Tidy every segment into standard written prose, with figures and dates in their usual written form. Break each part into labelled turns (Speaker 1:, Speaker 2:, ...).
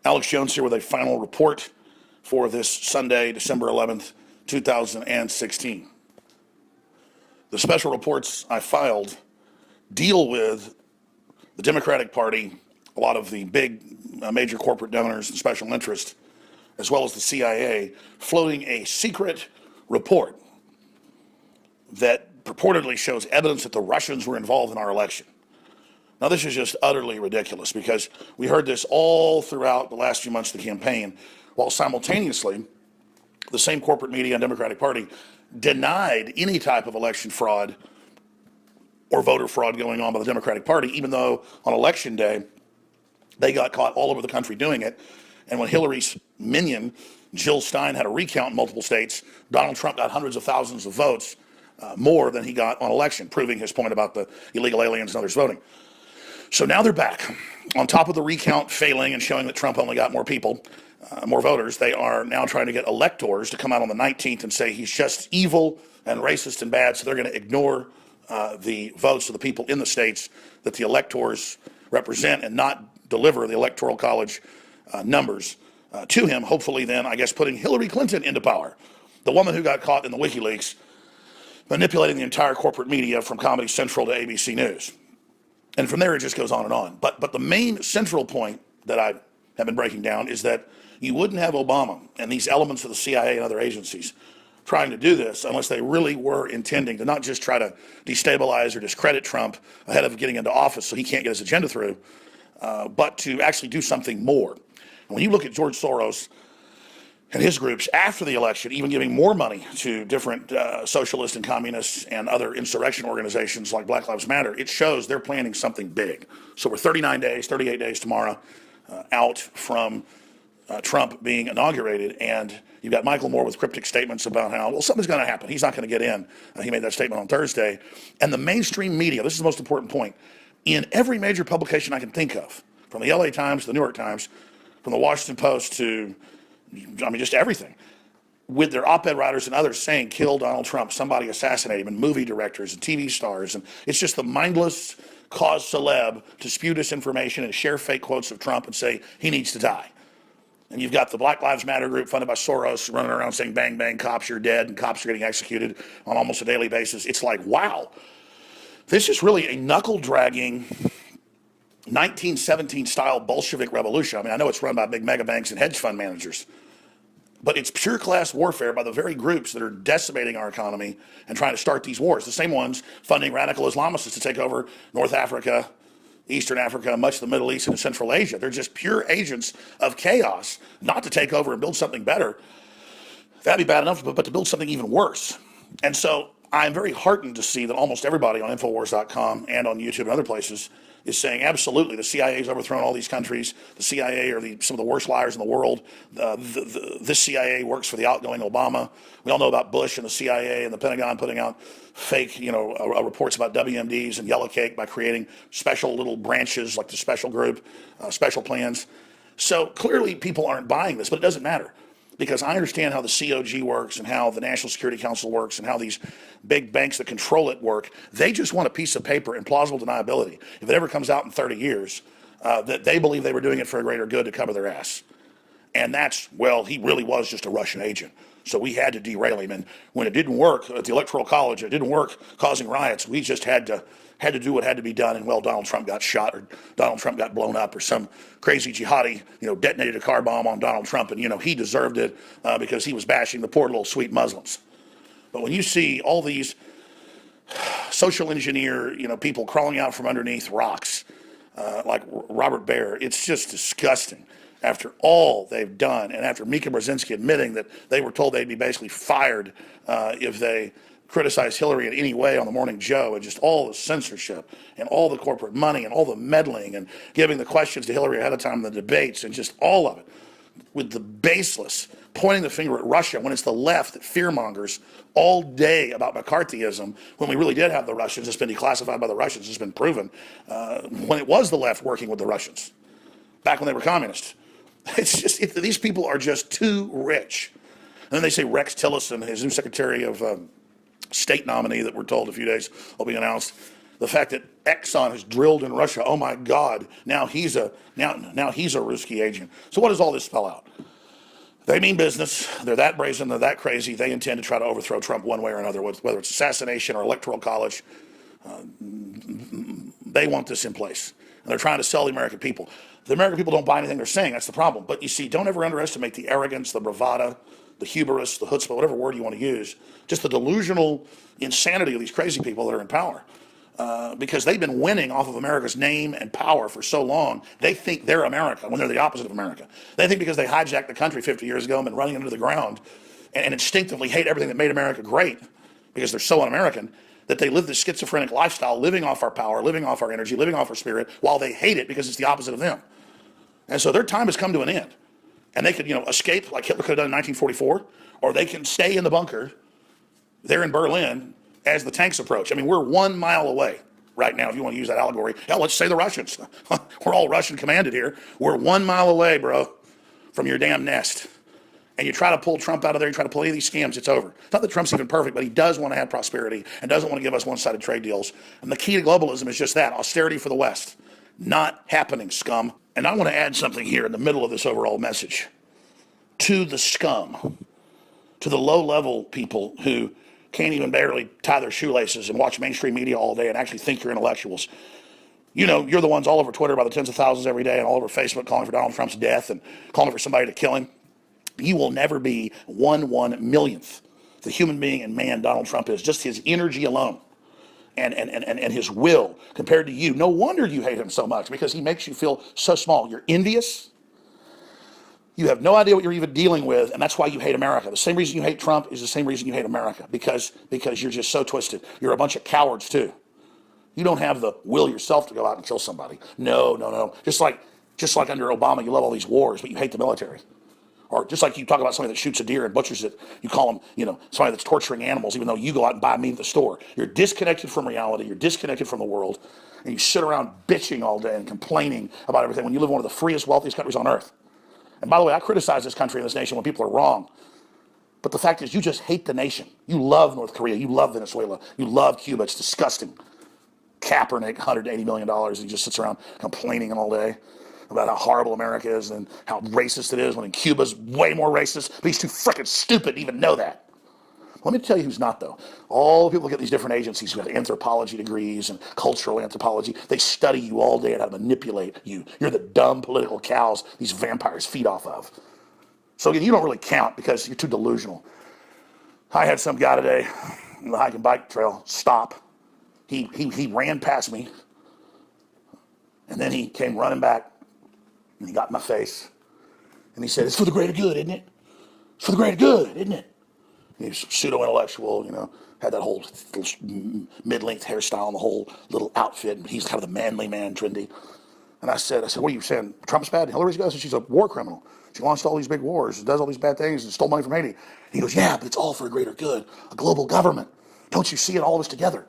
Speaker 1: Alex Jones here with a final report for this Sunday, December 11th, 2016. The special reports I filed deal with the Democratic Party, a lot of the big major corporate donors and special interests, as well as the CIA, floating a secret report that purportedly shows evidence that the Russians were involved in our election. Now, this is just utterly ridiculous because we heard this all throughout the last few months of the campaign, while simultaneously the same corporate media and Democratic Party denied any type of election fraud or voter fraud going on by the Democratic Party, even though on election day they got caught all over the country doing it. And when Hillary's minion, Jill Stein, had a recount in multiple states, Donald Trump got hundreds of thousands of votes, more than he got on election, proving his point about the illegal aliens and others voting. So now they're back. On top of the recount failing and showing that Trump only got more people, more voters, they are now trying to get electors to come out on the 19th and say he's just evil and racist and bad, so they're going to ignore the votes of the people in the states that the electors represent and not deliver the Electoral College numbers to him, hopefully then, I guess, putting Hillary Clinton into power, the woman who got caught in the WikiLeaks manipulating the entire corporate media from Comedy Central to ABC News. And from there, it just goes on and on. But the main central point that I have been breaking down is that you wouldn't have Obama and these elements of the CIA and other agencies trying to do this unless they really were intending to not just try to destabilize or discredit Trump ahead of getting into office so he can't get his agenda through, but to actually do something more. And when you look at George Soros and his groups after the election, even giving more money to different socialist and communist and other insurrection organizations like Black Lives Matter, it shows they're planning something big. So we're 39 days, 38 days tomorrow out from Trump being inaugurated, and you've got Michael Moore with cryptic statements about how, well, something's going to happen. He's not going to get in. He made that statement on Thursday. And the mainstream media, this is the most important point, in every major publication I can think of, from the LA Times to the New York Times, from the Washington Post to just everything, with their op-ed writers and others saying, kill Donald Trump, somebody assassinate him, and movie directors and TV stars. And it's just the mindless cause celeb to spew disinformation and share fake quotes of Trump and say he needs to die. And you've got the Black Lives Matter group funded by Soros running around saying, bang, bang, cops, you're dead, and cops are getting executed on almost a daily basis. It's like, wow, this is really a knuckle-dragging 1917 style Bolshevik revolution. I mean, I know it's run by big mega banks and hedge fund managers, but it's pure class warfare by the very groups that are decimating our economy and trying to start these wars. The same ones funding radical Islamists to take over North Africa, Eastern Africa, much of the Middle East and Central Asia. They're just pure agents of chaos, not to take over and build something better. That'd be bad enough, but to build something even worse. And so I'm very heartened to see that almost everybody on Infowars.com and on YouTube and other places is saying absolutely the CIA's overthrown all these countries. The CIA are some of the worst liars in the world. This CIA works for the outgoing Obama. We all know about Bush and the CIA and the Pentagon putting out fake, reports about WMDs and yellow cake by creating special little branches like the special group, special plans. So clearly people aren't buying this, but it doesn't matter, because I understand how the COG works and how the National Security Council works and how these big banks that control it work. They just want a piece of paper and plausible deniability, if it ever comes out in 30 years, that they believe they were doing it for a greater good to cover their ass. And that's, well, he really was just a Russian agent, so we had to derail him. And when it didn't work at the Electoral College, it didn't work causing riots, we just had to do what had to be done. And well, Donald Trump got shot, or Donald Trump got blown up, or some crazy jihadi, detonated a car bomb on Donald Trump, and he deserved it because he was bashing the poor little sweet Muslims. But when you see all these social engineer, people crawling out from underneath rocks, like Robert Baer, it's just disgusting. After all they've done, and after Mika Brzezinski admitting that they were told they'd be basically fired if they criticized Hillary in any way on the Morning Joe, and just all the censorship and all the corporate money and all the meddling and giving the questions to Hillary ahead of time in the debates, and just all of it with the baseless pointing the finger at Russia when it's the left that fearmongers all day about McCarthyism, when we really did have the Russians. It's been declassified by the Russians. It's been proven when it was the left working with the Russians back when they were communists. It's just, these people are just too rich. And then they say Rex Tillerson, his new Secretary of State nominee that we're told a few days will be announced. The fact that Exxon has drilled in Russia. Oh my God! Now he's a Ruski agent. So what does all this spell out? They mean business. They're that brazen. They're that crazy. They intend to try to overthrow Trump one way or another, whether it's assassination or electoral college. They want this in place. And they're trying to sell the American people. The American people don't buy anything they're saying. That's the problem. But you see, don't ever underestimate the arrogance, the bravado, the hubris, the chutzpah, whatever word you want to use. Just the delusional insanity of these crazy people that are in power. Because they've been winning off of America's name and power for so long, they think they're America when they're the opposite of America. They think because they hijacked the country 50 years ago and been running into the ground and instinctively hate everything that made America great because they're so un-American, that they live this schizophrenic lifestyle, living off our power, living off our energy, living off our spirit, while they hate it because it's the opposite of them. And so their time has come to an end. And they could, escape like Hitler could have done in 1944, or they can stay in the bunker there in Berlin as the tanks approach. I mean, we're 1 mile away right now, if you want to use that allegory. Hell, let's say the Russians. We're all Russian commanded here. We're 1 mile away, bro, from your damn nest. And you try to pull Trump out of there, you try to pull any of these scams, it's over. It's not that Trump's even perfect, but he does want to have prosperity and doesn't want to give us one-sided trade deals. And the key to globalism is just that, austerity for the West. Not happening, scum. And I want to add something here in the middle of this overall message. To the scum, to the low-level people who can't even barely tie their shoelaces and watch mainstream media all day and actually think you're intellectuals. You're the ones all over Twitter by the tens of thousands every day and all over Facebook calling for Donald Trump's death and calling for somebody to kill him. You will never be 1/1,000,000th the human being and man Donald Trump is. Just his energy alone and his will compared to you. No wonder you hate him so much, because he makes you feel so small. You're envious. You have no idea what you're even dealing with, and that's why you hate America. The same reason you hate Trump is the same reason you hate America, because you're just so twisted. You're a bunch of cowards too. You don't have the will yourself to go out and kill somebody. No. Just like under Obama, you love all these wars, but you hate the military. Or just like you talk about somebody that shoots a deer and butchers it, you call them, somebody that's torturing animals, even though you go out and buy meat at the store. You're disconnected from reality. You're disconnected from the world. And you sit around bitching all day and complaining about everything when you live in one of the freest, wealthiest countries on earth. And by the way, I criticize this country and this nation when people are wrong. But the fact is, you just hate the nation. You love North Korea. You love Venezuela. You love Cuba. It's disgusting. Kaepernick, $180 million. He just sits around complaining all day about how horrible America is and how racist it is, when in Cuba's way more racist. But he's too freaking stupid to even know that. Let me tell you who's not, though. All the people get these different agencies who have anthropology degrees and cultural anthropology. They study you all day on how to manipulate you. You're the dumb political cows these vampires feed off of. So again, you don't really count because you're too delusional. I had some guy today on the hike and bike trail stop. He ran past me, and then he came running back, and he got in my face, and he said, "It's for the greater good, isn't it? It's for the greater good, isn't it?" He's pseudo-intellectual, had that whole mid-length hairstyle and the whole little outfit, and he's kind of the manly man, trendy. And I said, "What are you saying? Trump's bad? Hillary's good? She's a war criminal. She launched all these big wars, does all these bad things, and stole money from Haiti." And he goes, "Yeah, but it's all for a greater good, a global government. Don't you see it, all of us together?"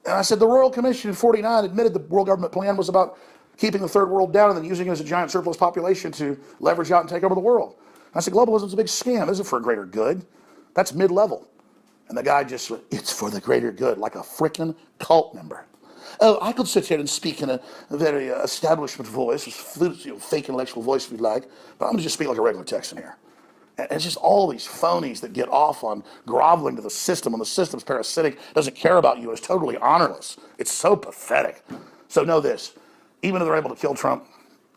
Speaker 1: And I said, the Royal Commission in 49 admitted the world government plan was about keeping the third world down and then using it as a giant surplus population to leverage out and take over the world. And I said, globalism's a big scam. It isn't for a greater good. That's mid-level. And the guy just went, "It's for the greater good," like a frickin' cult member. Oh, I could sit here and speak in a very establishment voice, fake intellectual voice if you'd like, but I'm going to just speak like a regular Texan here. And it's just all these phonies that get off on groveling to the system when the system's parasitic, doesn't care about you, and is totally honorless. It's so pathetic. So know this, even if they're able to kill Trump,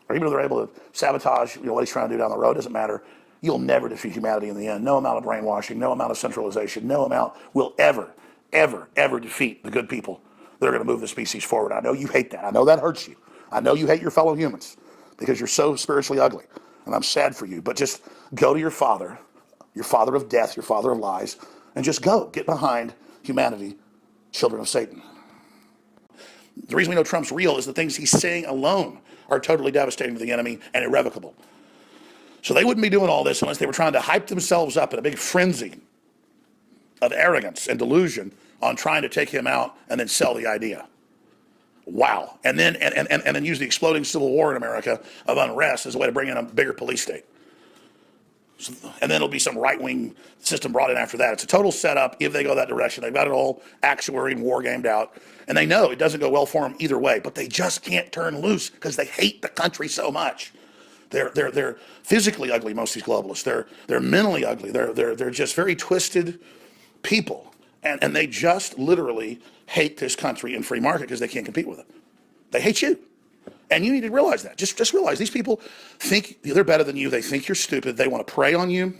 Speaker 1: or even if they're able to sabotage what he's trying to do down the road, doesn't matter. You'll never defeat humanity in the end. No amount of brainwashing, no amount of centralization, no amount will ever defeat the good people that are going to move the species forward. I know you hate that. I know that hurts you. I know you hate your fellow humans because you're so spiritually ugly. And I'm sad for you. But just go to your father of death, your father of lies, and just go. Get behind humanity, children of Satan. The reason we know Trump's real is the things he's saying alone are totally devastating to the enemy and irrevocable. So they wouldn't be doing all this unless they were trying to hype themselves up in a big frenzy of arrogance and delusion on trying to take him out and then sell the idea. Wow. And then use the exploding civil war in America of unrest as a way to bring in a bigger police state. And then it'll be some right-wing system brought in after that. It's a total setup if they go that direction. They've got it all actuary and war gamed out. And they know it doesn't go well for them either way, but they just can't turn loose because they hate the country so much. They're physically ugly, most of these globalists. They're mentally ugly. They're just very twisted people. And they just literally hate this country and free market because they can't compete with it. They hate you. And you need to realize that. Just realize these people think they're better than you. They think you're stupid. They want to prey on you.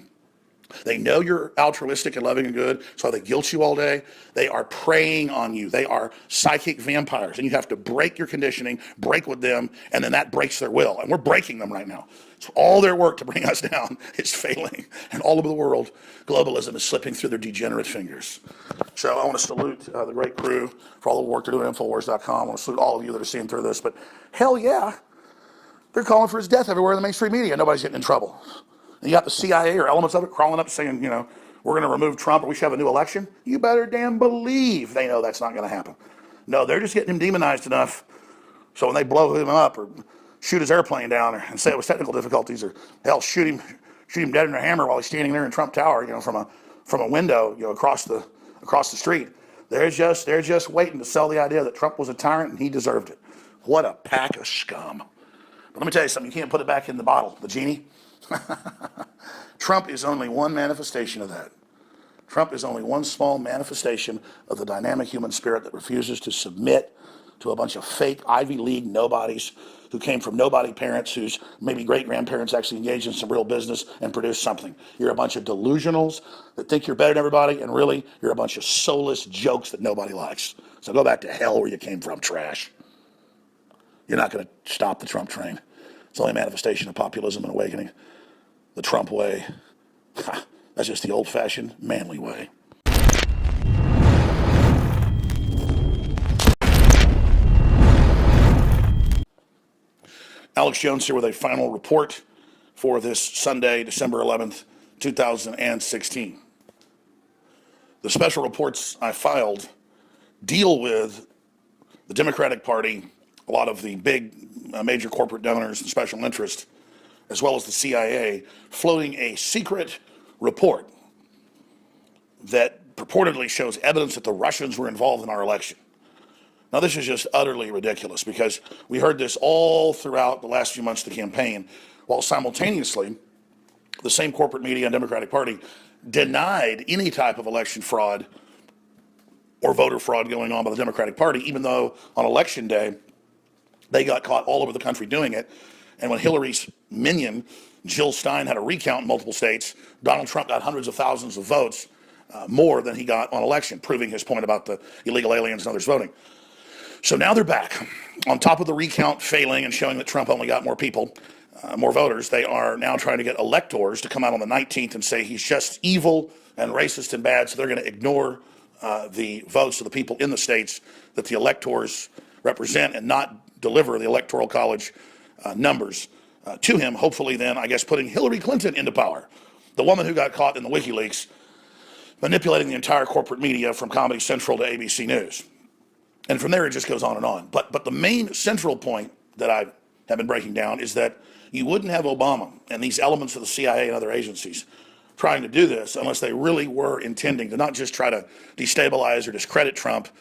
Speaker 1: They know you're altruistic and loving and good, so they guilt you all day. They are preying on you. They are psychic vampires, and you have to break your conditioning, break with them, and then that breaks their will. And we're breaking them right now. So all their work to bring us down is failing. And all over the world, globalism is slipping through their degenerate fingers. So I want to salute the great crew for all the work they're doing at Infowars.com. I want to salute all of you that are seeing through this. But hell yeah, they're calling for his death everywhere in the mainstream media. Nobody's getting in trouble. And you got the CIA or elements of it crawling up saying, we're going to remove Trump or we should have a new election. You better damn believe they know that's not going to happen. No, they're just getting him demonized enough so when they blow him up or shoot his airplane down and say it was technical difficulties or hell, shoot him dead in a hammer while he's standing there in Trump Tower, from a window, across the street. They're just waiting to sell the idea that Trump was a tyrant and he deserved it. What a pack of scum. But let me tell you something, you can't put it back in the bottle, the genie. Trump is only one manifestation of that. Trump is only one small manifestation of the dynamic human spirit that refuses to submit to a bunch of fake Ivy League nobodies who came from nobody parents whose maybe great-grandparents actually engaged in some real business and produced something. You're a bunch of delusionals that think you're better than everybody, and really, you're a bunch of soulless jokes that nobody likes. So go back to hell where you came from, trash. You're not going to stop the Trump train. It's only a manifestation of populism and awakening. The Trump way, that's just the old-fashioned, manly way. Alex Jones here with a final report for this Sunday, December 11th, 2016. The special reports I filed deal with the Democratic Party, a lot of the big major corporate donors and special interests, as well as the CIA, floating a secret report that purportedly shows evidence that the Russians were involved in our election. Now, this is just utterly ridiculous because we heard this all throughout the last few months of the campaign, while simultaneously the same corporate media and Democratic Party denied any type of election fraud or voter fraud going on by the Democratic Party, even though on election day they got caught all over the country doing it. And when Hillary's minion, Jill Stein, had a recount in multiple states, Donald Trump got hundreds of thousands of votes, more than he got on election, proving his point about the illegal aliens and others voting. So now they're back. On top of the recount failing and showing that Trump only got more people, more voters, they are now trying to get electors to come out on the 19th and say he's just evil and racist and bad, so they're going to ignore the votes of the people in the states that the electors represent and not deliver the Electoral College numbers to him, hopefully then, I guess, putting Hillary Clinton into power, the woman who got caught in the WikiLeaks manipulating the entire corporate media from Comedy Central to ABC News. And from there, it just goes on and on. But the main central point that I have been breaking down is that you wouldn't have Obama and these elements of the CIA and other agencies trying to do this unless they really were intending to not just try to destabilize or discredit Trump